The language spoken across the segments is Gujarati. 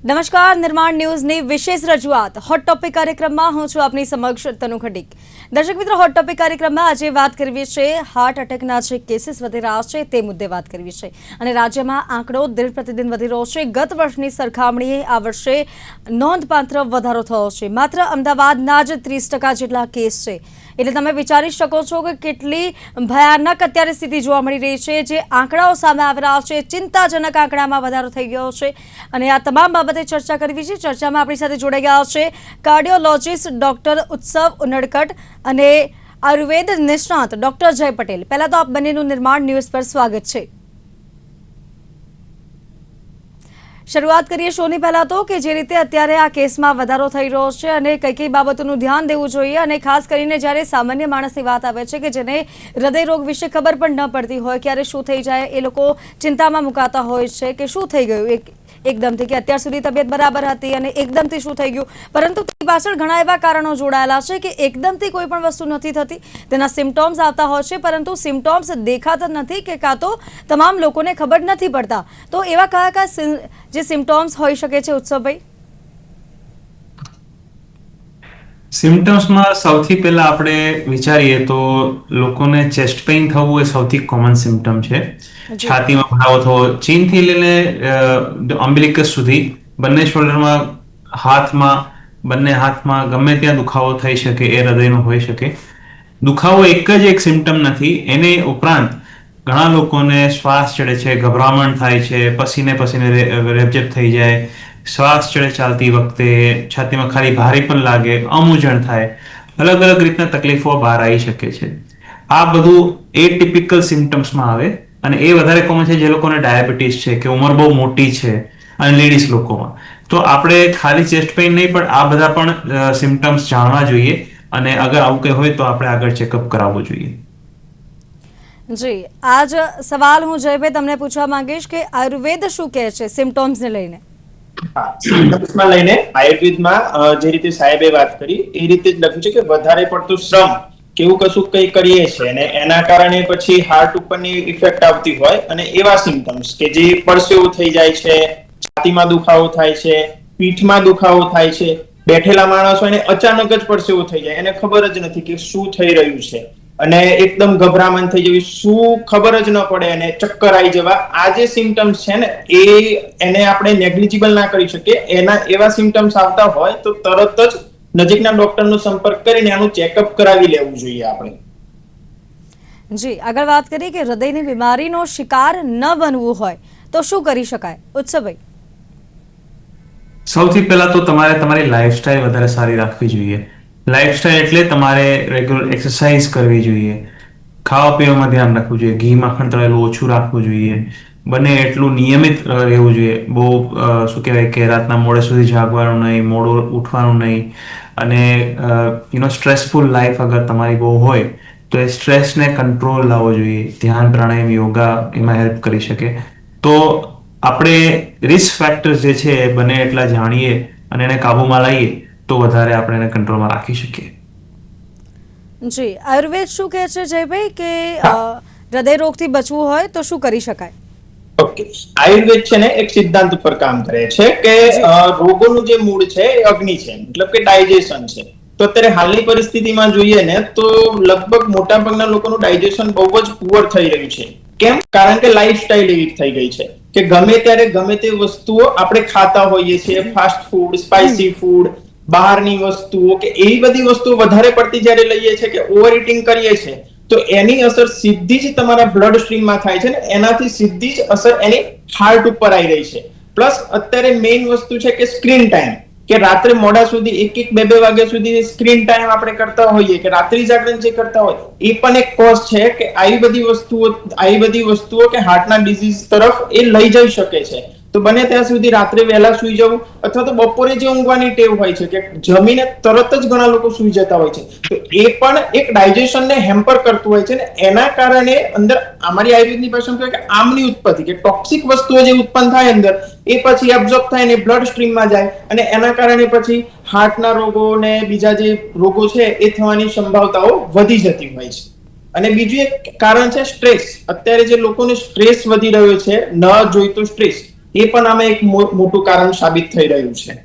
નમસ્કાર, નિર્માણ ન્યૂઝની વિશેષ રજૂઆત હોટ ટોપિક કાર્યક્રમમાં હું છું આપની સમક્ષ તનુ ખટીક। દર્શક મિત્રો, હોટ ટોપિક કાર્યક્રમમાં આજે વાત કરવી છે હાર્ટ એટેકના જે કેસીસ વધી રહ્યા છે તે મુદ્દે વાત કરવી છે અને રાજ્યમાં આંકડો દિન પ્રતિદિન વધી રહ્યો છે। ગત વર્ષની સરખામણીએ આ વર્ષે નોંધપાત્ર વધારો થયો છે। માત્ર અમદાવાદના જ 30% જેટલા કેસ છે, એટલે તમે વિચારી શકો છો કે કેટલી ભયાનક અત્યારે સ્થિતિ જોવા મળી રહી છે। જે આંકડાઓ સામે આવી રહ્યા છે, ચિંતાજનક આંકડામાં વધારો થઈ ગયો છે અને આ તમામ બાબતે ચર્ચા કરવી છે। ચર્ચામાં આપણી સાથે જોડાઈ ગયા છે કાર્ડિયોલોજિસ્ટ ડોક્ટર ઉત્સવ ઉનડકટ અને આયુર્વેદ નિષ્ણાત ડોક્ટર જય પટેલ। પહેલા તો આપ બંનેનું નિર્માણ ન્યૂઝ પર સ્વાગત છે। શરૂઆત કરીએ શોની પહેલા તો કે જે રીતે અત્યારે આ કેસમાં વધારો થઈ રહ્યો છે અને કઈ કઈ બાબતોનું ધ્યાન દેવું જોઈએ અને ખાસ કરીને જ્યારે સામાન્ય માણસની વાત આવે છે કે જેને હૃદય રોગ વિશે ખબર પણ ન પડતી હોય, ક્યારે શું થઈ જાય એ લોકો ચિંતામાં મુકાતા હોય છે કે શું થઈ ગયું એકદમથી, કે અત્યાર સુધી તબિયત બરાબર હતી અને એકદમથી શું થઈ ગયું। પરંતુ પાછળ ઘણા એવા કારણો જોડાયેલા છે કે એકદમથી કોઈ પણ વસ્તુ નથી થતી, તેના સિમ્ટોમ્સ આવતા હોય છે પરંતુ સિમ્ટોમ્સ દેખાતા નથી કે કાં તો તમામ લોકોને ખબર નથી પડતા। તો એવા કયા કયા જે સિમ્ટોમ્સ હોઈ શકે છે ઉત્સવભાઈ? સિમ્ટમ્સમાં સૌથી પહેલા આપણે વિચારીએ તો લોકોને ચેસ્ટ પેઇન થવું એ સૌથી કોમન સિમ્ટમ છે। છાતીમાં ભરાવો થવો, ચીનથી લઈને અમ્બિલિકસ સુધી બંને શોલ્ડરમાં, બંને હાથમાં ગમે ત્યાં દુખાવો થઈ શકે, એ હૃદયનો હોઈ શકે। દુખાવો એક જ એક સિમ્ટમ નથી, એને ઉપરાંત ઘણા લોકોને શ્વાસ ચડે છે, ગભરામણ થાય છે, પસીને રેપઝેપ થઈ જાય, શ્વાસ ચડે ચાલતી વખતે, છાતીમાં ખાલી ભારે પણ લાગે, અમૂંઝણ થાય, અલગ અલગ રીતના તકલીફો બહાર આવી શકે છે। આ બધું એટિપિકલ સિમ્ટમ્સમાં આવે અને એ વધારે કોમન છે જે લોકોને ડાયાબિટીસ છે કે ઉંમર બહુ મોટી છે અને લેડીઝ લોકોમાં। તો આપણે ખાલી ચેસ્ટ પેઇન નહીં પણ આ બધા પણ સિમ્ટમ્સ જાણવા જોઈએ અને અગર આવું કંઈ હોય તો આપણે આગળ ચેકઅપ કરાવવું જોઈએ। જી, આજ સવાલ હું જયભાઈ તમને પૂછવા માંગીશ કે આયુર્વેદ શું કહે છે સિમ્ટોમ્સને લઈને? સિમ્ટમ્સમાં લઈને આયુર્વેદમાં જે રીતે સાહેબે વાત કરી એ રીતે જ લખ્યું છે કે વધારે પડતું શ્રમ કેવું કશું કંઈ કરીએ છીએ અને એના કારણે પછી હાર્ટ ઉપરની ઇફેક્ટ આવતી હોય અને એવા સિમ્ટમ્સ કે જે પરસેવું થઈ જાય છે, છાતીમાં દુખાવો થાય છે, પીઠમાં દુખાવો થાય છે, બેઠેલા માણસ હોય ને અચાનક જ પરસેવું થઈ જાય, એને ખબર જ નથી કે શું થઈ રહ્યું છે અને એકદમ ગભરામણ થઈ જવી, શું ખબર જ ન પડે અને ચક્કર આવી જવા, આ જે સિમ્ટમ્સ છે ને એને આપણે નેગ્લિજિબલ ના કરી શકીએ। એના એવા સિમ્ટમ્સ આવતા હોય તો તરત જ નજીકના ડોક્ટરનો સંપર્ક કરીને આનું ચેકઅપ કરાવી લેવું જોઈએ આપણે। જી, આગળ વાત કરીએ કે હૃદયની બીમારીનો શિકાર ન બનવું હોય તો શું કરી શકાય ઉત્સવભાઈ? સૌથી પહેલા તો તમારે તમારી લાઈફસ્ટાઈલ વધારે સારી રાખવી જોઈએ। લાઈફસ્ટાઈલ એટલે તમારે રેગ્યુલર એક્સરસાઇઝ કરવી જોઈએ, ખાવા પીવામાં ધ્યાન રાખવું જોઈએ, ઘી માખણ તળેલું ઓછું રાખવું જોઈએ, બને એટલું નિયમિત રહેવું જોઈએ। બહુ શું કહેવાય કે રાતના મોડે સુધી જાગવાનું નહીં, મોડું ઉઠવાનું નહીં અને સ્ટ્રેસફુલ લાઈફ અગર તમારી બહુ હોય તો એ સ્ટ્રેસને કંટ્રોલ લાવવો જોઈએ। ધ્યાન, પ્રાણાયામ, યોગા એમાં હેલ્પ કરી શકે। તો આપણે રિસ્ક ફેક્ટર્સ જે છે એ બને એટલા જાણીએ અને એને કાબૂમાં લાવીએ તો વધારે આપણે એને કંટ્રોલમાં રાખી શકીએ। જી, આયુર્વેદ શું કહે છે જયભાઈ કે હૃદય રોગથી બચવું હોય તો શું કરી શકાય? ઓકે, આયુર્વેદ છે ને એક સિદ્ધાંત ઉપર કામ કરે છે કે રોગોનું જે મૂળ છે એ અગ્નિ છે, મતલબ કે ડાયજેશન છે। તો અત્યારે હાલની પરિસ્થિતિમાં જોઈએ ને તો લગભગ મોટા ભાગના લોકોનું ડાયજેશન બહુ જ પુઅર થઈ રહ્યું છે। કેમ? કારણ કે લાઈફસ્ટાઈલ એવી થઈ ગઈ છે કે ગમે ત્યારે ગમે તે વસ્તુઓ આપણે ખાતા હોઈએ છીએ, ફાસ્ટ ફૂડ, સ્પાઇસી ફૂડ, બહારની વસ્તુઓ કે એવી બધી વસ્તુઓ વધારે પડતી જ્યારે લઈએ છીએ કે ઓવર ઇટિંગ કરીએ છીએ તો એની અસર સીધી જ તમારા બ્લડ સ્ટ્રીમમાં થાય છે ને એનાથી સીધી જ અસર એની હાર્ટ ઉપર આવી રહી છે। પ્લસ અત્યારે મેઇન વસ્તુ છે કે સ્ક્રીન ટાઈમ, કે રાત્રે મોડા સુધી 1-2 વાગ્યા સુધી સ્ક્રીન ટાઈમ આપણે કરતા હોઈએ કે રાત્રિ જાગરણ જે કરતા હોય એ પણ એક કોઝ છે કે આવી બધી વસ્તુઓ કે હાર્ટના ડિઝીઝ તરફ એ લઈ જઈ શકે છે। તો બને ત્યાં સુધી રાત્રે વહેલા સુઈ જવું અથવા તો બપોરે જે ઊંઘવાની ટેવ હોય છે કે જમીને તરત જ ઘણા લોકો સુઈ જતા હોય છે તો એ પણ એક ડાયજેશનને હેમ્પર કરતું હોય છે ને એના કારણે અંદર અમારી આયુર્વેદની ભાષામાં કહેવાય કે આમની ઉત્પત્તિ, કે ટોક્સિક વસ્તુઓ જે ઉત્પન્ન થાય અંદર એ પછી એબ્ઝોર્બ થાય ને બ્લડ સ્ટ્રીમમાં જાય અને એના કારણે પછી હાર્ટના રોગો ને બીજા જે રોગો છે એ થવાની સંભાવનાઓ વધી જતી હોય છે। અને બીજું એક કારણ છે સ્ટ્રેસ। અત્યારે જે લોકોને સ્ટ્રેસ વધી રહ્યો છે, ન જોઈતો સ્ટ્રેસ, એ પણ આમાં એક મોટું કારણ સાબિત થઈ રહ્યું છે.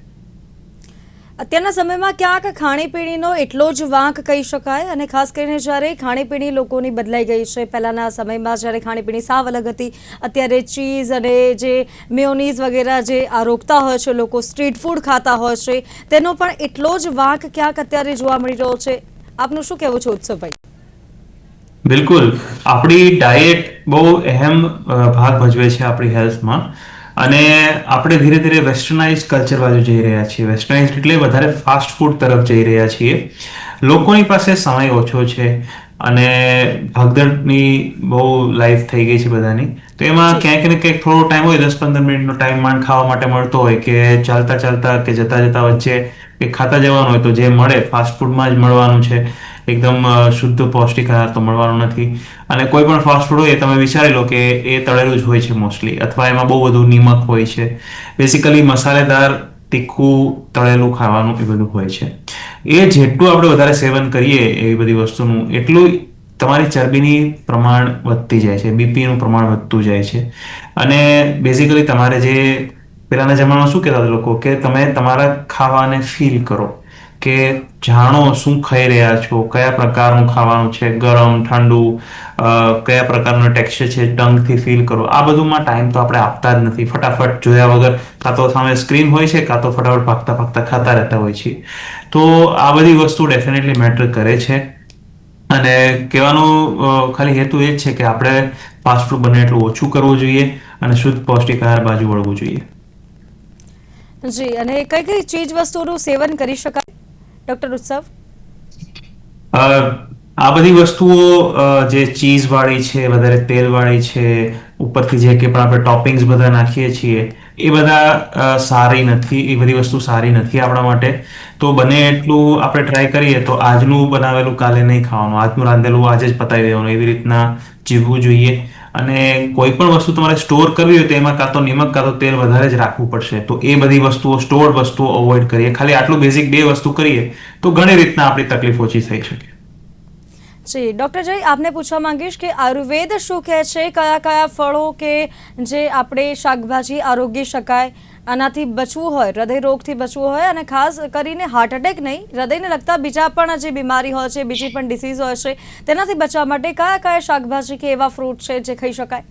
અત્યારના સમયમાં ક્યાંક ખાણીપીણીનો એટલો જ વાંક કહી શકાય, અને ખાસ કરીને જ્યારે ખાણીપીણી લોકોની બદલાઈ ગઈ છે. પહેલાંના સમયમાં જ્યારે ખાણીપીણી સાવ અલગ હતી, અત્યારે ચીઝ અને જે મેયોનીઝ વગેરે જે આરોગતા હોય છે લોકો, સ્ટ્રીટ ફૂડ ખાતા હોય છે, તેનો પણ એટલો જ વાંક ક્યાંક અત્યારે જોવા મળી રહ્યો છે. આપનું શું કહેવું છે ઉત્સવભાઈ? બિલકુલ, આપણી ડાયટ બહુ અહેમ ભાગ ભજવે છે આપણી હેલ્થમાં, અને આપણે ધીરે ધીરે વેસ્ટર્નાઇઝ કલ્ચર બાજુ જઈ રહ્યા છીએ. વેસ્ટર્નાઇઝ એટલે વધારે ફાસ્ટ ફૂડ તરફ જઈ રહ્યા છીએ. લોકોની પાસે સમય ઓછો છે અને ભાગદોડની બહુ લાઈફ થઈ ગઈ છે બધાની, તો એમાં ક્યાંક ને ક્યાંક થોડો ટાઈમ હોય, 10-15 મિનિટનો ટાઈમ માંડ ખાવા માટે મળતો હોય, કે ચાલતા ચાલતા કે જતા જતા વચ્ચે કે ખાતા જવાનું હોય તો જે મળે ફાસ્ટ ફૂડમાં જ મળવાનું છે. એકદમ શુદ્ધ પૌષ્ટિક આહાર તો મળવાનો નથી. અને કોઈ પણ ફાસ્ટ ફૂડ હોય તમે વિચારી લો કે એ તળેલું જ હોય છે મોસ્ટલી, અથવા એમાં બહુ બધું નિમક હોય છે. બેસિકલી મસાલેદાર, તીખું, તળેલું ખાવાનું એ બધું હોય છે. એ જેટલું આપણે વધારે સેવન કરીએ એવી બધી વસ્તુનું, એટલું તમારી ચરબીની પ્રમાણ વધતી જાય છે, બીપીનું પ્રમાણ વધતું જાય છે. અને બેસિકલી તમારે જે પહેલાના જમાનામાં શું કહેતા હતા લોકો, કે તમે તમારા ખાવાને ફીલ કરો, કે જાણો શું ખાઈ રહ્યા છો, કયા પ્રકારનું ખાવાનું છે, ગરમ, ઠંડુ, કયા પ્રકારનું ટેક્સચર છે, ટંગથી ફીલ કરો. આ બધુંમાં ટાઈમ તો આપણે આપતા જ નથી. ફટાફટ જોયા વગર કાં તો સામે સ્ક્રીન હોય છે, કાં તો ફટાફટ ભાગતા ભાગતા ખાતા રહેતા હોય છે. તો આ બધી વસ્તુ ડેફિનેટલી મેટર કરે છે. અને કહેવાનું ખાલી હેતુ એ જ છે કે આપણે ફાસ્ટ ફૂડ બને એટલું ઓછું કરવું જોઈએ અને શુદ્ધ પૌષ્ટિક આહાર બાજુ વળવું જોઈએ. જી, અને કઈ કઈ ચીજ વસ્તુઓનું સેવન કરી શકાય ડોક્ટર ઉત્સવ? આ બધી વસ્તુઓ જે ચીઝ વાળી છે, વધારે તેલ વાળી છે, ઉપરથી જે કે પણ આપણે ટોપિંગ્સ બધા નાખીએ છીએ, એ બધા સારી નથી. એ બધી વસ્તુ સારી નથી આપણા માટે. તો બને એટલું આપણે ટ્રાય કરીએ તો આજનું બનાવેલું કાલે નહીં ખાવાનું, આજનું રાંધેલું આજે જ પતાવી દેવાનું, એવી રીતના જીવવું જોઈએ. અને કોઈ પણ વસ્તુ તમારે સ્ટોર કરવી હોય તો એમાં કાં તો નિમક કાં તો તેલ વધારે જ રાખવું પડશે. તો એ બધી વસ્તુઓ, સ્ટોર્ડ વસ્તુઓ અવોઇડ કરીએ. ખાલી આટલું બેઝિક 2 વસ્તુ કરીએ તો ઘણી રીતના આપણી તકલીફ ઓછી થઈ શકે. જી ડૉક્ટર જય, આપને પૂછવા માંગીશ કે આયુર્વેદ શું કહે છે, કયા કયા ફળો કે જે આપણે શાકભાજી આરોગી શકાય, આનાથી બચવું હોય, હૃદય રોગથી બચવું હોય, અને ખાસ કરીને હાર્ટ એટેક નહીં, હૃદયને લગતા બીજા પણ જે બીમારી હોય છે, બીજી પણ ડિસીઝ હોય છે, તેનાથી બચવા માટે કયા કયા શાકભાજી કે એવા ફ્રૂટ છે જે ખાઈ શકાય?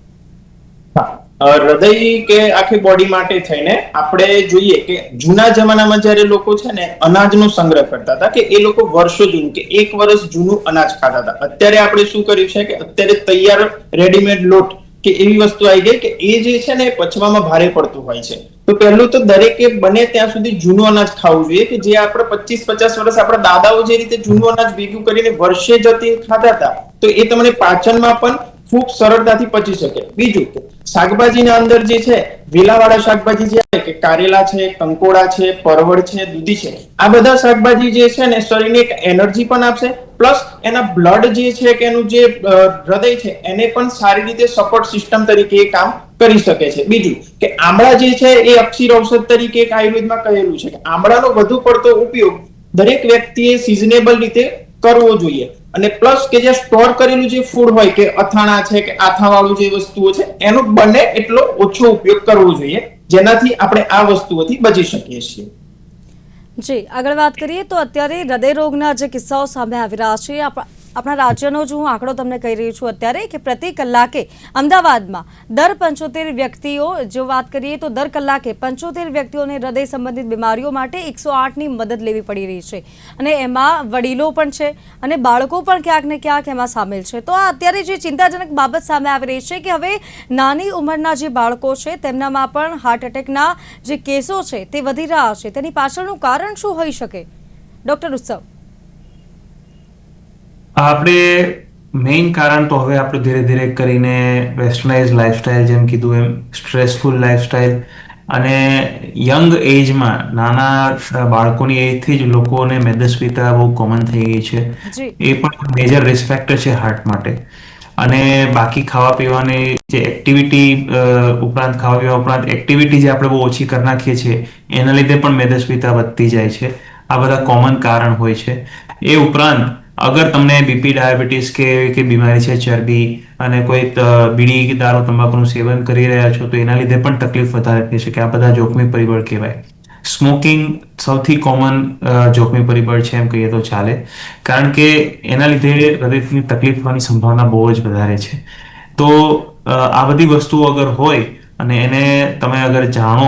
હૃદય કે આખી બોડી માટે થઈને આપણે જોઈએ કે જૂના જમાનામાં જ્યારે લોકો છે ને અનાજનો સંગ્રહ કરતા હતા, કે એ લોકો વર્ષો જૂનું કે 1 વર્ષ જૂનું અનાજ ખાતા હતા. અત્યારે આપણે શું કર્યું છે કે અત્યારે તૈયાર રેડીમેડ લોટ કે એવી વસ્તુ આવી ગઈ કે એ જે છે ને પચવામાં ભારે પડતું હોય છે. તો પહેલું તો દરેકે બને ત્યાં સુધી જૂનું અનાજ ખાવું જોઈએ, કે જે આપણે 25-50 વર્ષ આપણા દાદાઓ જે રીતે જૂનું અનાજ ભેગું કરીને વર્ષે જતી ખાતા હતા, તો એ તમને પાચનમાં પણ ખૂબ સરળતાથી પચી શકે. બીજું, શાકભાજીના અંદર જે છે વેલાવાળા શાકભાજી જે કે કારેલા છે, કંકોડા છે, પરવળ છે, દૂધી છે, આ બધા શાકભાજી જે છે ને શરીરને એક એનર્જી પણ આપશે, પ્લસ એના બ્લડ જે છે કે એનું જે હૃદય છે એને પણ સારી રીતે સપોર્ટ સિસ્ટમ તરીકે એ કામ કરી શકે છે. બીજું કે આમળા જે છે એ અક્ષીર ઔષધ તરીકે એક આયુર્વેદમાં કહેલું છે કે આમળાનો વધુ પડતો ઉપયોગ દરેક વ્યક્તિએ સિઝનેબલ રીતે કરવો જોઈએ. અને પ્લસ કે જે સ્ટોર કરેલું જે ફૂડ હોય, કે અથાણા છે કે આથાવાળું જે વસ્તુઓ છે, એનો બને એટલો ઓછો ઉપયોગ કરવો જોઈએ, જેનાથી આપણે આ વસ્તુઓથી બચી શકીએ છીએ. જી, આગળ વાત કરીએ તો અત્યારે હૃદય રોગના જે કિસ્સાઓ સામે આવી રહ્યા છે, આપણા રાજ્યનો જ હું આંકડો તમને કહી રહી છું અત્યારે, કે પ્રતિ કલાકે અમદાવાદમાં દર 75 વ્યક્તિઓ, જો વાત કરીએ તો દર કલાકે 75 વ્યક્તિઓને હૃદય સંબંધિત બીમારીઓ માટે 108ની મદદ લેવી પડી રહી છે. અને એમાં વડીલો પણ છે અને બાળકો પણ ક્યાંક ને ક્યાંક એમાં સામેલ છે. તો આ અત્યારે જે ચિંતાજનક બાબત સામે આવી રહી છે કે હવે નાની ઉંમરના જે બાળકો છે તેમનામાં પણ હાર્ટ એટેકના જે કેસો છે તે વધી રહ્યા છે. તેની પાછળનું કારણ શું હોઈ શકે ડૉક્ટર ઉત્સવ? આપણે મેઇન કારણ તો હવે આપણે ધીરે ધીરે કરીને વેસ્ટર્નાઇઝ લાઈફસ્ટાઈલ, જેમ કીધું એમ સ્ટ્રેસફુલ લાઈફસ્ટાઈલ, અને યંગ એજમાં નાના બાળકોની એજથી જ લોકોને મેદસ્વીતા બહુ કોમન થઈ ગઈ છે. એ પણ મેજર રિસ્ક ફેક્ટર છે હાર્ટ માટે. અને બાકી ખાવા પીવાની જે એક્ટિવિટી ઉપરાંત, ખાવા પીવા ઉપરાંત એક્ટિવિટી જે આપણે બહુ ઓછી કરી નાખીએ છીએ એના લીધે પણ મેદસ્વીતા વધતી જાય છે. આ બધા કોમન કારણ હોય છે. એ ઉપરાંત અગર તમને બીપી, ડાયાબિટીસ કે એવી બીમારી છે, ચરબી અને કોઈ બીડી, દારૂ, તંબાકુનું સેવન કરી રહ્યા છો તો એના લીધે પણ તકલીફ વધારે થઈ શકે. આ બધા જોખમી પરિબળ કહેવાય. સ્મોકિંગ સૌથી કોમન જોખમી પરિબળ છે એમ કહીએ તો ચાલે, કારણ કે એના લીધે હૃદયની તકલીફ થવાની સંભાવના બહુ જ વધારે છે. તો આ બધી વસ્તુઓ અગર હોય અને એને તમે અગર જાણો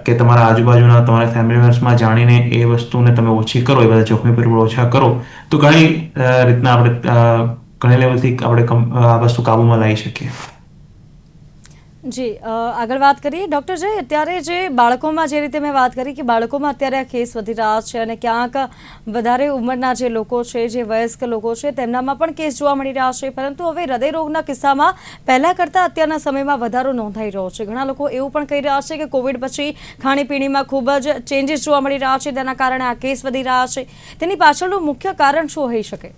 કે તમારા આજુબાજુના તમારા ફેમિલી મેમ્બર્સમાં જાણીને એ વસ્તુને તમે ઓછી કરો, એ બધા જોખમી પરિબળો ઓછા કરો, તો ઘણી રીતના આપણે ઘણી લેવલથી આપણે આ વસ્તુ કાબૂમાં લાવી શકીએ. જી, આગળ વાત કરીએ ડૉક્ટર. અત્યારે જે બાળકોમાં, જે રીતે મેં વાત કરી કે બાળકોમાં અત્યારે આ કેસ વધી રહ્યા છે અને ક્યાંક વધારે ઉંમરના જે લોકો છે, જે વયસ્ક લોકો છે, તેમનામાં પણ કેસ જોવા મળી રહ્યા છે. પરંતુ હવે હૃદયરોગના કિસ્સામાં પહેલાં કરતાં અત્યારના સમયમાં વધારો નોંધાઈ રહ્યો છે. ઘણા લોકો એવું પણ કહી રહ્યા છે કે કોવિડ પછી ખાણીપીણીમાં ખૂબ જ ચેન્જીસ જોવા મળી રહ્યા છે, તેના કારણે આ કેસ વધી રહ્યા છે. તેની પાછળનું મુખ્ય કારણ શું હોઈ શકે?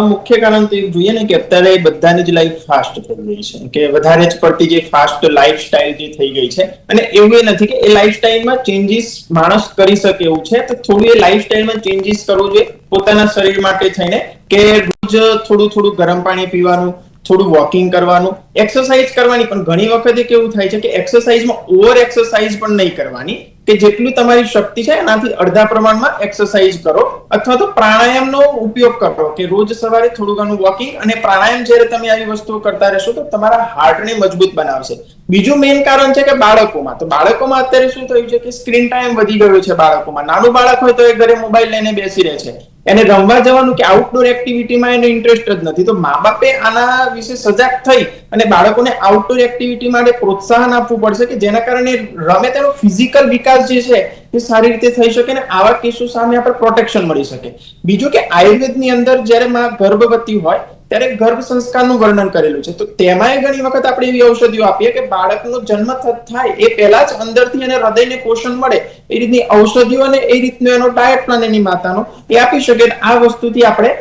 મુખ્ય કારણ તો જોઈએ ને કે અત્યારે બધાની જ લાઈફ ફાસ્ટ થઈ ગઈ છે, કે વધારે જ પડતી જે ફાસ્ટ લાઈફસ્ટાઈલ જે થઈ ગઈ છે. અને એવું એ નથી કે એ લાઈફસ્ટાઈલમાં ચેન્જીસ માણસ કરી શકે એવું છે, તો થોડું એ લાઈફસ્ટાઈલમાં ચેન્જીસ કરવું જોઈએ પોતાના શરીર માટે થઈને, કે રોજ થોડું ગરમ પાણી પીવાનું, થોડું વોકિંગ કરવાનું, એક્સરસાઇઝ કરવાની. પણ ઘણી વખતે કેવું થાય છે કે એક્સરસાઇઝમાં ઓવર એક્સરસાઇઝ પણ નહીં કરવાની, કે જેટલું તમારી શક્તિ છે એનાથી અડધા પ્રમાણમાં એક્સરસાઇઝ કરો, અથવા તો પ્રાણાયામનો ઉપયોગ કરો, કે રોજ સવારે થોડું ઘણું વોકિંગ અને પ્રાણાયામ જ્યારે તમે આવી વસ્તુઓ કરતા રહેશો તો તમારા હાર્ટને મજબૂત બનાવશે. બીજું મેઇન કારણ છે કે બાળકોમાં, તો બાળકોમાં અત્યારે શું થયું છે કે સ્ક્રીન ટાઈમ વધી ગયો છે બાળકોમાં. નાનું બાળક હોય તો એ ઘરે મોબાઈલ લઈને બેસી રહે છે, એને રમવા જવાનું કે આઉટડોર એક્ટિવિટીમાં એને ઇન્ટરેસ્ટ જ નથી. તો મા બાપે આના વિશે સજાગ થઈ અને બાળકોને આઉટડોર એક્ટિવિટી માટે પ્રોત્સાહન આપવું પડશે, કે જેના કારણે રમે, તેનો ફિઝિકલ વિકાસ જે છે એ સારી રીતે થઈ શકે અને આવા કેસો સામે આપણે પ્રોટેક્શન મળી શકે. બીજું કે આયુર્વેદની અંદર જ્યારે માં ગર્ભવતી હોય ત્યારે ગર્ભ સંસ્કારનું વર્ણન કરેલું છે, તો તેમાંય ઘણી વખત આપણે એવી ઔષધિઓ આપીએ કે બાળકનો જન્મ થાય એ પહેલા જ અંદરથી એને હૃદયને પોષણ મળે એ રીતની ઔષધિઓ અને એ રીતનો એનો ડાયટ પ્લાન એની માતાનો એ આપી શકે. આ વસ્તુથી આપણે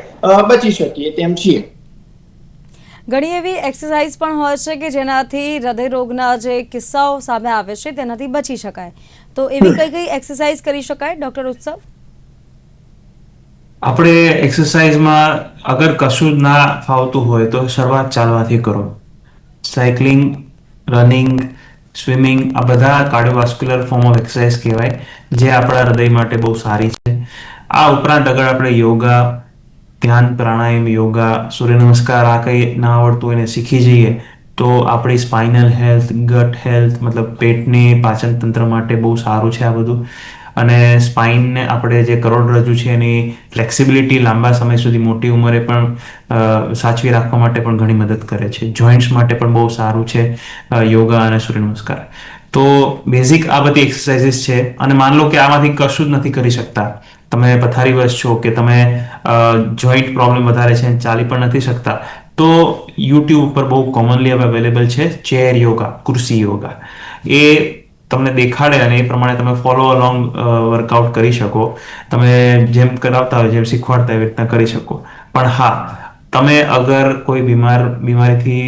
બચી શકીએ તેમ છીએ. ઘણી એવી એક્સરસાઇઝ પણ હોય છે કે જેનાથી હૃદયરોગના જે કિસ્સાઓ સામે આવે છે તેનાથી બચી શકાય. તો એવી કઈ એક્સરસાઇઝ કરી શકાય ડૉક્ટર ઉત્સવ? આપણે એક્સરસાઇઝમાં અગર કશું જ ના ફાવતું હોય તો શરૂઆત ચાલવાથી કરો. સાયકલિંગ, રનિંગ, સ્વિમિંગ, આ બધા કાર્ડિયોવાસ્ક્યુલર ફોર્મ ઓફ એક્સરસાઇઝ કહેવાય, જે આપણા હૃદય માટે બહુ સારી છે. આ ઉપરાંત અગર આપણે યોગા, ધ્યાન, પ્રાણાયામ, યોગા, સૂર્ય નમસ્કાર આ કંઈ ના આવડતું એને શીખી જઈએ તો આપણી સ્પાઇનલ હેલ્થ, ગટ હેલ્થ, મતલબ પેટની પાચન તંત્ર માટે બહુ સારું છે આ બધું. અને સ્પાઇનને આપણે જે કરોડરજ્જુ છે એની ફ્લેક્સિબિલિટી લાંબા સમય સુધી મોટી ઉંમરે પણ સાચવી રાખવા માટે પણ ઘણી મદદ કરે છે. જોઈન્ટ્સ માટે પણ બહુ સારું છે યોગા અને સૂર્ય નમસ્કાર. તો બેઝિક આ બધી એક્સરસાઇઝીસ છે. અને માન લો કે આમાંથી કશું જ નથી કરી શકતા, તમે પથારીવશ છો કે તમે જોઈન્ટ પ્રોબ્લેમ વધારે છે, ચાલી પણ નથી શકતા, તો યુટ્યુબ ઉપર બહુ કોમનલી હવે અવેલેબલ છે ચેર યોગા, ખુરશી યોગા. એ તમને દેખાડે અને એ પ્રમાણે તમે ફોલો અલોંગ વર્કઆઉટ કરી શકો. તમે જેમ કરાવતા હોય, જેમ શીખવાડતા એવી રીતના કરી શકો. પણ હા, તમે અગર કોઈ બીમારીથી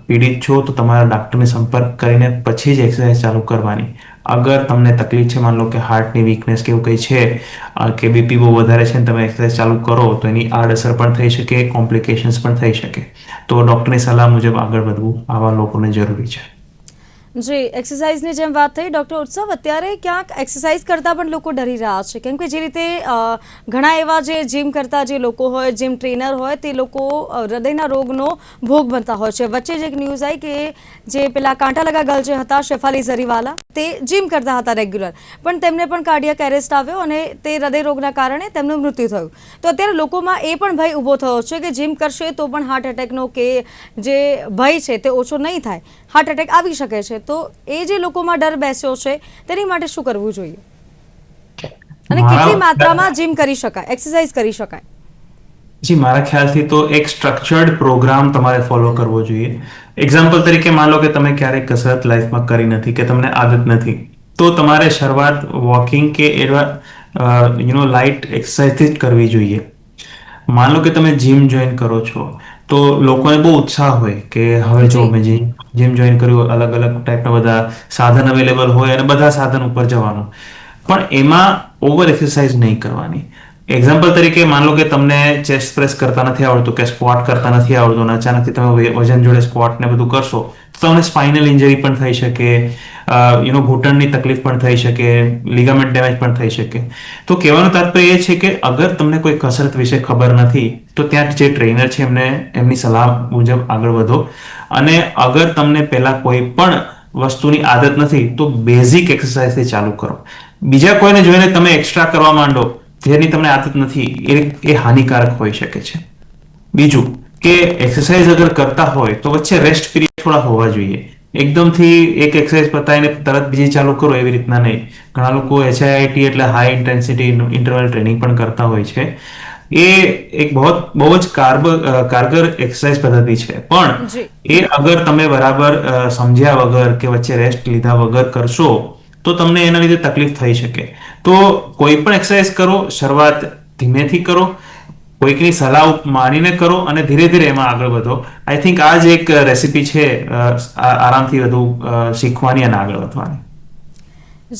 પીડિત છો તો તમારા ડૉક્ટરને સંપર્ક કરીને પછી જ એક્સરસાઇઝ ચાલુ કરવાની. અગર તમને તકલીફ છે, માન લો કે હાર્ટની વીકનેસ કે એવું કંઈ છે, કે બીપી બહુ વધારે છે ને તમે એક્સરસાઇઝ ચાલુ કરો તો એની આડઅસર પણ થઈ શકે, કોમ્પ્લિકેશન્સ પણ થઈ શકે. તો ડૉક્ટરની સલાહ મુજબ આગળ વધવું આવા લોકોને જરૂરી છે. જી, એક્સરસાઇઝની જેમ વાત થઈ ડૉક્ટર ઉત્સવ, અત્યારે ક્યાંક એક્સરસાઇઝ કરતાં પણ લોકો ડરી રહ્યા છે, કેમ કે જે રીતે ઘણા એવા જે જીમ કરતા જે લોકો હોય, જીમ ટ્રેનર હોય, તે લોકો હૃદયના રોગનો ભોગ બનતા હોય છે. વચ્ચે જ એક ન્યૂઝ આવી કે જે પેલા કાંટા લગા ગર્લ જે હતા, શેફાલી ઝરીવાલા, તે જીમ કરતા હતા રેગ્યુલર, પણ તેમને પણ કાર્ડિયક એરેસ્ટ આવ્યો અને તે હૃદયરોગના કારણે તેમનું મૃત્યુ થયું. તો અત્યારે લોકોમાં એ પણ ભય ઊભો થયો છે કે જીમ કરશે તો પણ હાર્ટ એટેકનો કે જે ભય છે તે ઓછો નહીં થાય, હાર્ટ એટેક આવી શકે છે. તો એ જે લોકોમાં ડર બેસ્યો છે તેની માટે શું કરવું જોઈએ અને કેટલી માત્રામાં જીમ કરી શકાય, એક્સરસાઇઝ કરી શકાય? જી, મારા ખ્યાલથી તો એક સ્ટ્રક્ચર્ડ પ્રોગ્રામ તમારે ફોલો કરવો જોઈએ. એક્ઝામ્પલ તરીકે માન લો કે તમે ક્યારેય કસરત લાઈફમાં કરી નથી કે તમને આદત નથી, તો તમારે શરૂઆત વોકિંગ કે એવા લાઇટ એક્સરસાઇઝથી જ કરવી જોઈએ. માન લો કે તમે જીમ જોઈન કરો છો તો લોકોને બહુ ઉત્સાહ હોય કે હવે જો મેં જીમ જોઈન કર્યું, અલગ અલગ ટાઈપના બધા સાધન અવેલેબલ હોય અને બધા સાધન ઉપર જવાનું. પણ એમાં ઓવર એક્સરસાઇઝ નહીં કરવાની. એક્ઝામ્પલ તરીકે માન લો કે તમને ચેસ્ટ પ્રેસ કરતા નથી આવડતું કે સ્ક્વોટ કરતા નથી આવડતું અને અચાનકથી તમે વજન જોડે સ્ક્વોટ ને બધું કરશો તો તમને સ્પાઇનલ ઇન્જરી પણ થઈ શકે, ઘૂંટણની તકલીફ પણ થઈ શકે, લિગામેન્ટ ડેમેજ પણ થઈ શકે. તો કહેવાનું તાત્પર્ય એ છે કે અગર તમને કોઈ કસરત વિશે ખબર નથી તો ત્યાં જે ટ્રેનર છે એમની સલાહ મુજબ આગળ વધો. અને અગર તમને પહેલા કોઈ પણ વસ્તુની આદત નથી તો બેઝિક એક્સરસાઇઝથી ચાલુ કરો. બીજા કોઈને જોઈને તમે એક્સ્ટ્રા કરવા માંડો જેની તમને આદત નથી એ હાનિકારક હોઈ શકે છે. બીજું કે એક્સરસાઇઝ અગર કરતા હોય તો વચ્ચે રેસ્ટ પીરિયડ થોડા હોવા જોઈએ. એકદમથી એક એક્સરસાઇઝ પતાવીને તરત બીજી ચાલુ કરો એવી રીતના નહીં. ઘણા લોકો HIIT એટલે હાઈ ઇન્ટેન્સિટી ઇન્ટરવલ ટ્રેનિંગ પણ કરતા હોય છે. એ એક બહુ જ કારગર એક્સરસાઇઝ પદ્ધતિ છે, પણ એ અગર તમે બરાબર સમજ્યા વગર કે વચ્ચે રેસ્ટ લીધા વગર કરશો તો તમને એના લીધે તકલીફ થઈ શકે. તો કોઈ પણ એક્સરસાઇઝ કરો, શરૂઆત ધીમેથી કરો, કોઈકની સલાહ માનીને કરો અને ધીરે ધીરે એમાં આગળ વધો. આઈ થિંક આ જ એક રેસીપી છે આરામથી વધુ શીખવાની અને આગળ વધવાની.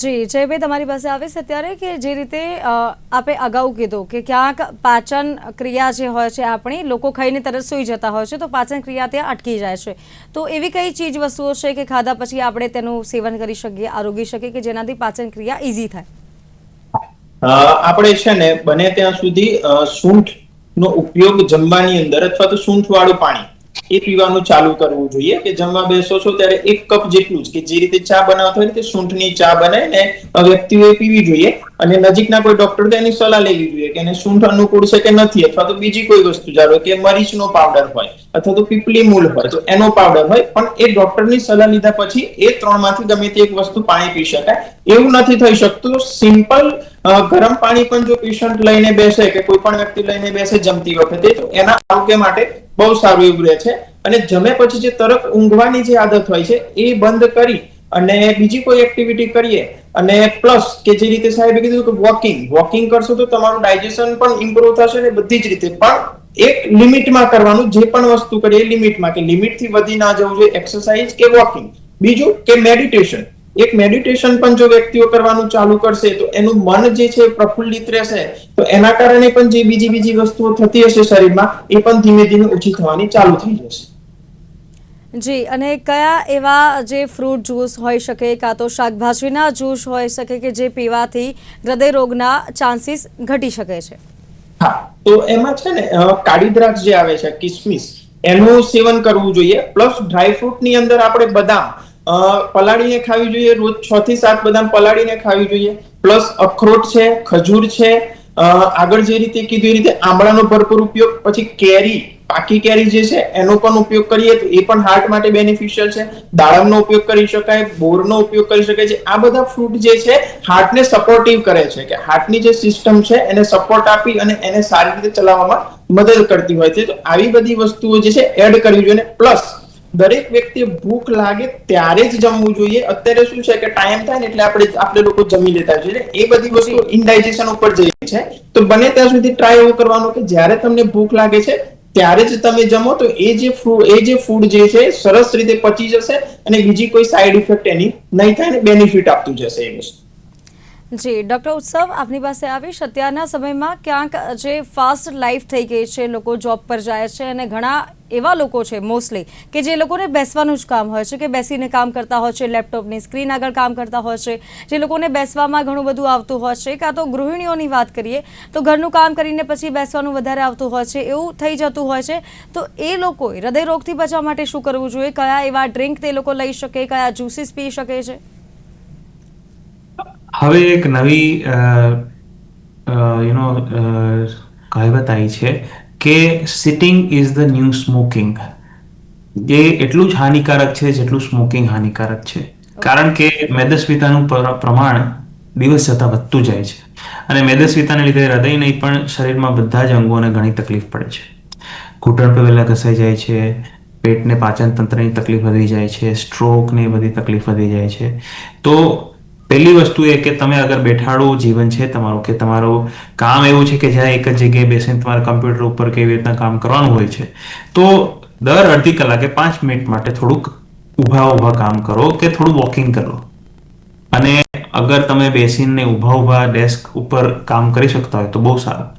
જી જયભાઈ, તમારી પાસે આવીશ અત્યારે કે જે રીતે આપે અગાઉ કીધું કે ક્યાંક પાચન ક્રિયા જે હોય છે આપણી, લોકો ખાઈને તરત સૂઈ જતા હોય છે તો પાચન ક્રિયા ત્યાં અટકી જાય છે. તો એવી કઈ ચીજ વસ્તુઓ છે કે ખાધા પછી આપણે તેનું સેવન કરી શકીએ, આરોગી શકીએ કે જેનાથી પાચન ક્રિયા ઇઝી થાય? આપણે છે ને બને ત્યાં સુધી સૂંઠ નો ઉપયોગ જમવાની અંદર અથવા તો સૂંઠ વાળું પાણી એ પીવાનું ચાલુ કરવું જોઈએ. કે જમવા બેસો છો ત્યારે 1 કપ જેટલું જ, કે જે રીતે ચા બનાવતા હોય તે સૂંઠની ચા બનાવીને વ્યક્તિઓએ પીવી જોઈએ. અને નજીકના કોઈ ડોક્ટર તેની સલાહ લેવી જોઈએ કે એને સૂંઠ અનુકૂળ છે કે નથી, અથવા તો બીજી કોઈ વસ્તુ ધારો કે મરીચનો પાવડર હોય અથવા તો પીપળી મૂળ હોય તો એનો પાવડર હોય, પણ એ ડોક્ટરની સલાહ લીધા પછી એ 3 માંથી ગમે તે એક વસ્તુ પાણી પી શકાય. એવું નથી થઈ શકતું. સિમ્પલ ગરમ પાણી પણ જો પેશન્ટ લઈને બેસે કે કોઈ પણ વ્યક્તિ લઈને બેસે જમતી વખતે તો એના આરોગ્ય માટે બહુ સારું એવું રહે છે. અને જમે પછી જે તરત ઊંઘવાની જે આદત હોય છે એ બંધ કરી અને બીજી કોઈ એક્ટિવિટી કરીએ. અને પ્લસ કે જે રીતે સાહેબે કીધું કે વોકિંગ કરશો તો તમારું ડાયજેશન પણ ઇમ્પ્રુવ થશે ને બધી જ રીતે. પણ એક લિમિટમાં કરવાનું, જે પણ વસ્તુ કરીએ લિમિટમાં, કે લિમિટથી વધી ના જવું જોઈએ એક્સરસાઇઝ કે વોકિંગ. બીજું કે મેડિટેશન. એક મેડિટેશન પણ જો વ્યક્તિઓ કરવાનું ચાલુ કરશે તો એનું મન જે છે પ્રફુલ્લિત રહેશે, તો એના કારણે પણ જે બીજી વસ્તુઓ થતી હશે શરીરમાં એ પણ ધીમે ધીમે ઓછી થવાની ચાલુ થઈ જશે. જી, અને કયા એવા જે ફ્રૂટ જ્યુસ હોઈ શકે કાં તો શાકભાજીના જ્યુસ હોઈ શકે કે જે પીવાથી હૃદય રોગના ચાન્સીસ ઘટી શકે છે? હા, તો એમાં છે ને કાળી દ્રાક્ષ જે આવે છે, કિસમિસ, એનું સેવન કરવું જોઈએ. પ્લસ ડ્રાય ફ્રૂટ ની અંદર આપણે બદામ પલાળીને ખાવી જોઈએ. રોજ 6 થી 7 બદામ પલાળીને ખાવી જોઈએ. પ્લસ અખરોટ છે, ખજૂર છે, આગળ જે રીતે કીધું એ રીતે આંબળાનો ભરપૂર ઉપયોગ. પછી કેરી, પાકી કેરી જે છે એનો પણ ઉપયોગ કરીએ તો એ પણ હાર્ટ માટે બેનિફિશિયલ છે. દાડમનો ઉપયોગ કરી શકાય, બોરનો ઉપયોગ કરી શકાય છે. આ બધા ફ્રૂટ જે છે હાર્ટને સપોર્ટિવ કરે છે, કે હાર્ટની જે સિસ્ટમ છે એને સપોર્ટ આપી અને એને સારી રીતે ચલાવવામાં મદદ કરતી હોય છે. તો આવી બધી વસ્તુઓ જે છે એડ કરવી જોઈએ. પ્લસ દરેક વ્યક્તિએ ભૂખ લાગે ત્યારે જ જમવું જોઈએ. અત્યારે શું છે કે ટાઈમ થાય ને એટલે આપણે લોકો જમી લેતા છીએ. એ બધી વસ્તુ ઇનડાઇજેશન ઉપર જઈ છે. તો બને ત્યાં સુધી ટ્રાય એવું કરવાનું કે જ્યારે તમને ભૂખ લાગે છે ત્યારે જ તમે જમો, તો એ જે ફૂડ જે છે સરસ રીતે પચી જશે અને બીજી કોઈ સાઈડ ઇફેક્ટ એની નહીં થાય ને બેનિફિટ આપતું જશે એ વસ્તુ. જી ડૉક્ટર ઉત્સવ, આપની પાસે આવીશ. અત્યારના સમયમાં ક્યાંક જે ફાસ્ટ લાઈફ થઈ ગઈ છે, લોકો જોબ પર જાય છે અને ઘણા એવા લોકો છે મોસ્ટલી કે જે લોકોને બેસવાનું જ કામ હોય છે, કે બેસીને કામ કરતા હોય છે, લેપટોપની સ્ક્રીન આગળ કામ કરતા હોય છે, જે લોકોને બેસવામાં ઘણું બધું આવતું હોય છે. કાં તો ગૃહિણીઓની વાત કરીએ તો ઘરનું કામ કરીને પછી બેસવાનું વધારે આવતું હોય છે, એવું થઈ જતું હોય છે. તો એ લોકોએ હૃદયરોગથી બચવા માટે શું કરવું જોઈએ? કયા એવા ડ્રિંક તે લોકો લઈ શકે, કયા જ્યુસીસ પી શકે છે? હવે એક નવી કહેવત આવી છે કે sitting is the new smoking. એ એટલું જ હાનિકારક છે જેટલું સ્મોકિંગ હાનિકારક છે. કારણ કે મેદસ્વીતાનું પ્રમાણ દિવસ જતાં વધતું જાય છે અને મેદસ્વીતાને લીધે હૃદય નહીં પણ શરીરમાં બધા જ અંગોને ઘણી તકલીફ પડે છે. ઘૂંટણ પર વહેલા ઘસાઈ જાય છે, પેટને પાચન તંત્રની તકલીફ વધી જાય છે, સ્ટ્રોક ને બધી તકલીફ વધી જાય છે. તો પહેલી વસ્તુ એ કે તમે અગર બેઠાડું જીવન છે તમારું, કે તમારું કામ એવું છે કે જ્યાં એક જ જગ્યાએ બેસીને તમારે કમ્પ્યુટર ઉપર કેવી રીતના કામ કરવાનું હોય છે, તો દર અડધી કલાકે 5 મિનિટ માટે થોડુંક ઊભા કામ કરો કે થોડું વોકિંગ કરો. અને અગર તમે બેસીને ઊભા ડેસ્ક ઉપર કામ કરી શકતા હોય તો બહુ સારું.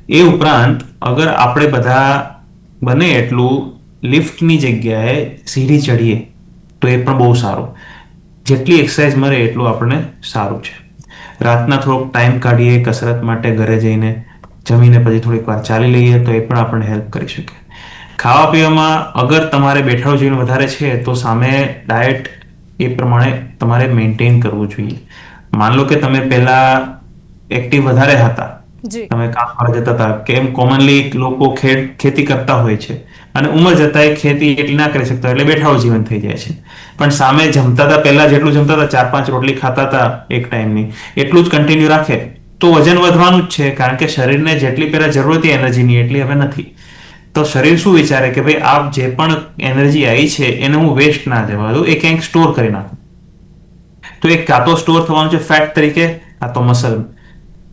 એ ઉપરાંત અગર આપણે બધા બને એટલું લિફ્ટની જગ્યાએ સીડી ચડીએ તો એ પણ બહુ સારું. જેટલી એક્સરસાઇઝ મળે એટલું આપણને સારું છે. રાતના થોડોક ટાઈમ કાઢીએ કસરત માટે, ઘરે જઈને જમીને પછી થોડીક વાર ચાલી લઈએ તો એ પણ આપણને હેલ્પ કરી શકે. ખાવા પીવામાં અગર તમારે બેઠાડું જીવન વધારે છે તો સામે ડાયટ એ પ્રમાણે તમારે મેન્ટેન કરવું જોઈએ. માન લો કે તમે પહેલા એક્ટિવ વધારે હતા, જી તમે કામ કરવા જતા હતા, કેમ કોમનલી લોકો ખેતી કરતા હોય છે અને ઉંમર જતા એ ખેતી એટલી ના કરી શકતા એટલે બેઠાડું જીવન થઈ જાય છે. પણ સામે જમતા હતા, પહેલા જેટલું જમતા હતા, 4-5 રોટલી ખાતા હતા એક ટાઈમની, એટલું જ કન્ટિન્યુ રાખે તો વજન વધવાનું જ છે. કારણ કે શરીરને જેટલી પહેલા જરૂર હતી એનર્જીની એટલી હવે નથી. તો શરીર શું વિચારે કે ભાઈ આ જે પણ એનર્જી આવી છે એને હું વેસ્ટ ના જવા દઉં, એ ક્યાંક સ્ટોર કરી નાખું. તો એ કાં તો સ્ટોર થવાનું છે ફેટ તરીકે, કાં તો મસલ.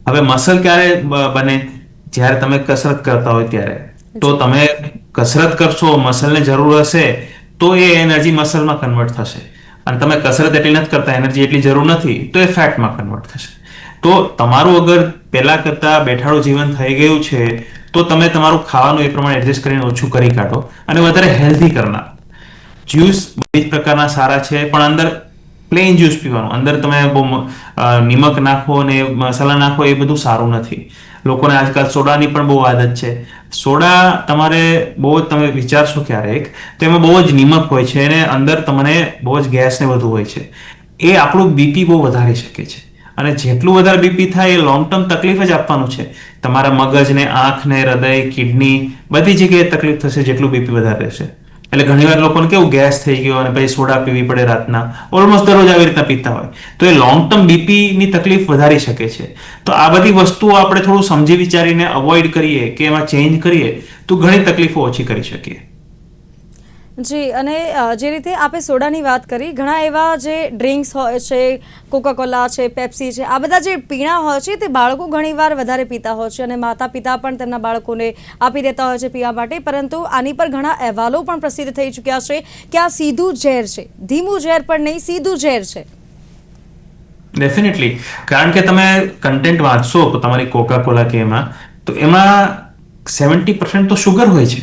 હવે મસલ ક્યારે બને? જ્યારે તમે કસરત કરતા હોય ત્યારે. તો તમે કસરત કરશો, મસલને જરૂર હશે તો એ એનર્જી મસલમાં કન્વર્ટ થશે. અને તમે કસરત એટલી નથી કરતા, એનર્જી એટલી જરૂર નથી, તો એ ફેટમાં કન્વર્ટ થશે. તો તમારું અગર પહેલા કરતા બેઠાડું જીવન થઈ ગયું છે તો તમે તમારું ખાવાનું એ પ્રમાણે એડજસ્ટ કરીને ઓછું કરી કાઢો અને વધારે હેલ્ધી કરનાર. જ્યુસ બધી જ પ્રકારના સારા છે, પણ અંદર પ્લેન જ્યુસ પીવાનું. અંદર તમે બહુ નિમક નાખો અને મસાલા નાખો એ બધું સારું નથી. લોકોને આજકાલ સોડાની પણ બહુ આદત છે. સોડા તમારે બહુ જ તમે વિચારશો ક્યારેક તો એમાં બહુ જ નિમક હોય છે અને અંદર તમને બહુ જ ગેસ ને બધું હોય છે. એ આપણું બીપી બહુ વધારી શકે છે. અને જેટલું વધારે બીપી થાય એ લોંગ ટર્મ તકલીફ જ આપવાનું છે. તમારા મગજને, આંખને, હૃદય, કિડની બધી જગ્યાએ તકલીફ થશે જેટલું બીપી વધારે રહેશે. એટલે ઘણીવાર લોકોને કેવું ગેસ થઈ ગયો અને પછી સોડા પીવી પડે રાતના, ઓલમોસ્ટ દરરોજ આવી રીતના પીતા હોય તો એ લોંગ ટર્મ બીપી ની તકલીફ વધારી શકે છે. તો આ બધી વસ્તુઓ આપણે થોડું સમજી વિચારીને અવોઇડ કરીએ કે એમાં ચેન્જ કરીએ તો ઘણી તકલીફો ઓછી કરી શકીએ. જી, અને જે રીતે આપણે સોડાની વાત કરી, ઘણા એવા જે ડ્રિંક્સ હોય છે, કોકાકોલા છે, પેપ્સી છે, આ બધા જે પીણા હોય છે તે બાળકો ઘણીવાર વધારે પીતા હોય છે અને માતા પિતા પણ તેમના બાળકોને આપી દેતા હોય છે પીવા માટે. પરંતુ આની પર ઘણા અહેવાલો પણ પ્રસિદ્ધ થઈ ચૂક્યા છે કે આ સીધું ઝેર છે. ધીમું ઝેર પણ નહીં, સીધું ઝેર છે. ડેફિનેટલી. કારણ કે તમે કન્ટેન્ટ વાંચશો તો તમારી કોકાકોલા કે એમાં, તો એમાં 70% તો શુગર હોય છે.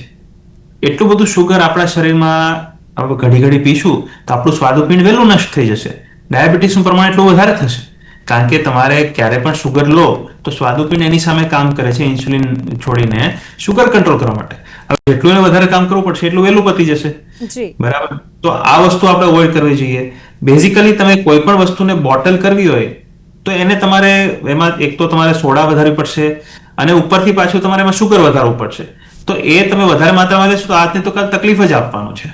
એટલું બધું શુગર આપણા શરીરમાં આપણે ઘડી ઘડી પીશું તો આપણું સ્વાદુપિંડ વહેલું નષ્ટ થઈ જશે. ડાયાબિટીસનું પ્રમાણ એટલું વધારે થશે. કારણ કે તમારે ક્યારે પણ શુગર લો તો સ્વાદુપિંડ એની સામે કામ કરે છે, ઇન્સ્યુલિન છોડીને શુગર કંટ્રોલ કરવા માટે. હવે જેટલું એને વધારે કામ કરવું પડશે એટલું વહેલું પતી જશે. બરાબર. તો આ વસ્તુ આપણે અવોઇડ કરવી જોઈએ. બેઝિકલી તમે કોઈ પણ વસ્તુને બોટલ કરવી હોય તો એને તમારે એમાં એક તો તમારે સોડા વધારવી પડશે અને ઉપરથી પાછું તમારે એમાં શુગર વધારવું પડશે. તો એ તમે વધારે માત્રામાં લેશો તો આજને તો કાલ તકલીફ જ આપવાનું છે.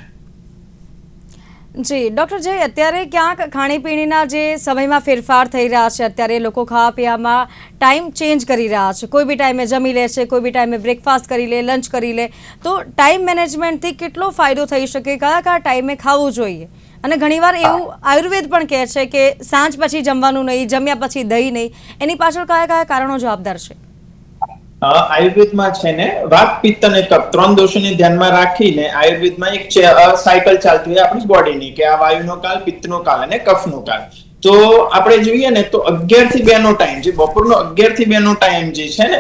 જી ડૉક્ટર, જે અત્યારે ક્યાંક ખાણીપીણીના જે સમયમાં ફેરફાર થઈ રહ્યા છે, અત્યારે લોકો ખાવા પીવામાં ટાઈમ ચેન્જ કરી રહ્યા છે. કોઈ બી ટાઈમે જમી લે છે, કોઈ બી ટાઈમે બ્રેકફાસ્ટ કરી લે, લંચ કરી લે. તો ટાઈમ મેનેજમેન્ટથી કેટલો ફાયદો થઈ શકે? કયા કયા ટાઈમે ખાવું જોઈએ? અને ઘણીવાર એવું આયુર્વેદ પણ કહે છે કે સાંજ પછી જમવાનું નહીં, જમ્યા પછી દહીં નહીં. એની પાછળ કયા કયા કારણો જવાબદાર છે? આયુર્વેદમાં છે ને વાત, પિત્ત અને કફ 3 દોષોને ધ્યાનમાં રાખીને આયુર્વેદમાં એક સાયકલ ચાલતી હોય આપણી બોડીની કે આ વાયુનો કાળ, પિત્તનો કાળ અને કફનો કાળ. તો આપણે જોઈએ ને તો 11 થી 2 નો ટાઈમ, જે બપોરનો 11 થી 2 નો ટાઈમ જે છે ને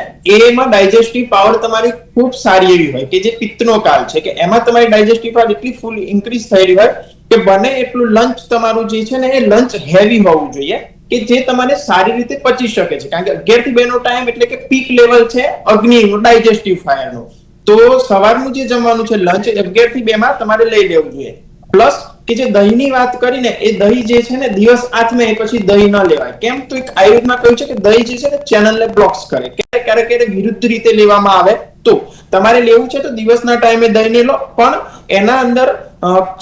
એમાં ડાયજેસ્ટિવ પાવર તમારી ખૂબ સારી એવી હોય કે જે પિત્તનો કાળ છે કે એમાં તમારી ડાયજેસ્ટિવ પાવર એટલી ફૂલ ઇન્ક્રીઝ થયેલી હોય કે બને એટલું લંચ તમારું જે છે ને એ લંચ હેવી હોવું જોઈએ કે જે તમારે સારી રીતે પચી શકે છે. કારણ કે 11 થી 2 નો ટાઈમ એટલે કે પીક લેવલ છે અગ્નિનો, ડાયજેસ્ટિવ ફાયરનો. તો સવારનું જે જમવાનું છે લંચ 11 થી 2 માં તમારે લઈ લેવું જોઈએ. પ્લસ કે જે દહીંની વાત કરીને એ દહીં જે છે ને દિવસ આથમે એ પછી દહીં ન લેવાય. કેમ? તો એક આયુર્વેદમાં કહ્યું છે કે દહીં જે છે ને ચેનલને બ્લોક્સ કરે. ક્યારેક વિરુદ્ધ રીતે લેવામાં આવે તો તમારે લેવું છે તો દિવસના ટાઈમે દહીં લો, પણ એના અંદર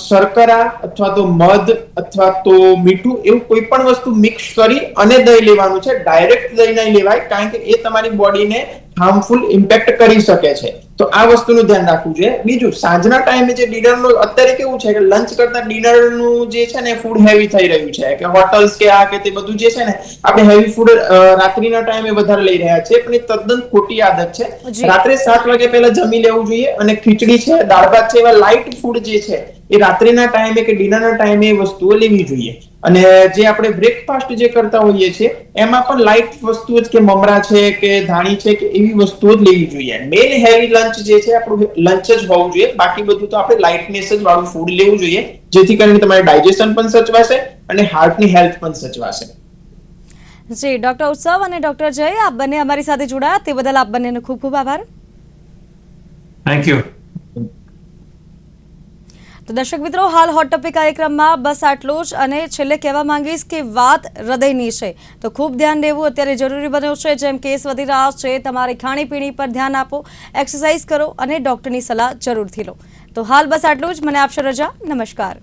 શર્કરા અથવા તો મધ અથવા તો મીઠું એવું કોઈ પણ વસ્તુ મિક્સ કરી અને દહીં લેવાનું છે. ડાયરેક્ટ દહીં નહીં લેવાય કારણ કે એ તમારી બોડીને હાર્મફુલ ઇમ્પેક્ટ કરી શકે છે. તો આ વસ્તુનું ધ્યાન રાખવું જોઈએ. બીજું, સાંજના ટાઈમે જે ડિનરનું અત્યારે કેવું છે કે લંચ કરતા ડિનરનું જે છે ને ફૂડ હેવી થઈ રહ્યું છે કે હોટલ્સ કે આ કે તે બધું જે છે ને આપણે હેવી ફૂડ રાત્રિના ટાઈમે વધારે લઈ રહ્યા છે, પણ એ તદ્દન ખોટી આદત છે. રાત્રે 7 વાગે પહેલા જમી લેવું જોઈએ અને ખીચડી છે, દાળ ભાત છે, એવા લાઇટ ફૂડ જે છે એ રાત્રિના ટાઈમે કે ડિનરના ટાઈમે એ વસ્તુઓ લેવી જોઈએ. અને જે આપણે બ્રેકફાસ્ટ જે કરતા હોઈએ છીએ એમાં પણ લાઇટ વસ્તુઓ જ કે મમરા છે કે ધાણી છે કે એવી વસ્તુઓ જ લેવી જોઈએ. મેઇન હેવી લંચ જે છે આપણું લંચ જ હોવું જોઈએ. બાકી બધું તો આપણે લાઇટનેસ જ વાળું ફૂડ લેવું જોઈએ, જેથી કરીને તમારું ડાયજેશન પણ સચવાશે અને હાર્ટની હેલ્થ પણ સચવાશે. જી ડોક્ટર ઉત્સવ અને ડોક્ટર જય, આપ બંને અમારી સાથે જોડાયા તે બદલ આપ બંનેનો ખૂબ ખૂબ આભાર. Thank you. તો દર્શક મિત્રો, હાલ હોટ ટોપિક કાર્યક્રમમાં બસ આટલું જ. અને છેલ્લે કહેવા માંગીશ કે વાત હૃદયની છે, તો ખૂબ ધ્યાન દેવું અત્યારે જરૂરી બન્યું છે. જેમ કેસ વધી રહ્યા છે, તમારી ખાણીપીણી પર ધ્યાન આપો, એક્સરસાઇઝ કરો અને ડોક્ટરની સલાહ જરૂરથી લો. તો હાલ બસ આટલું જ. મને આપશો રજા. નમસ્કાર.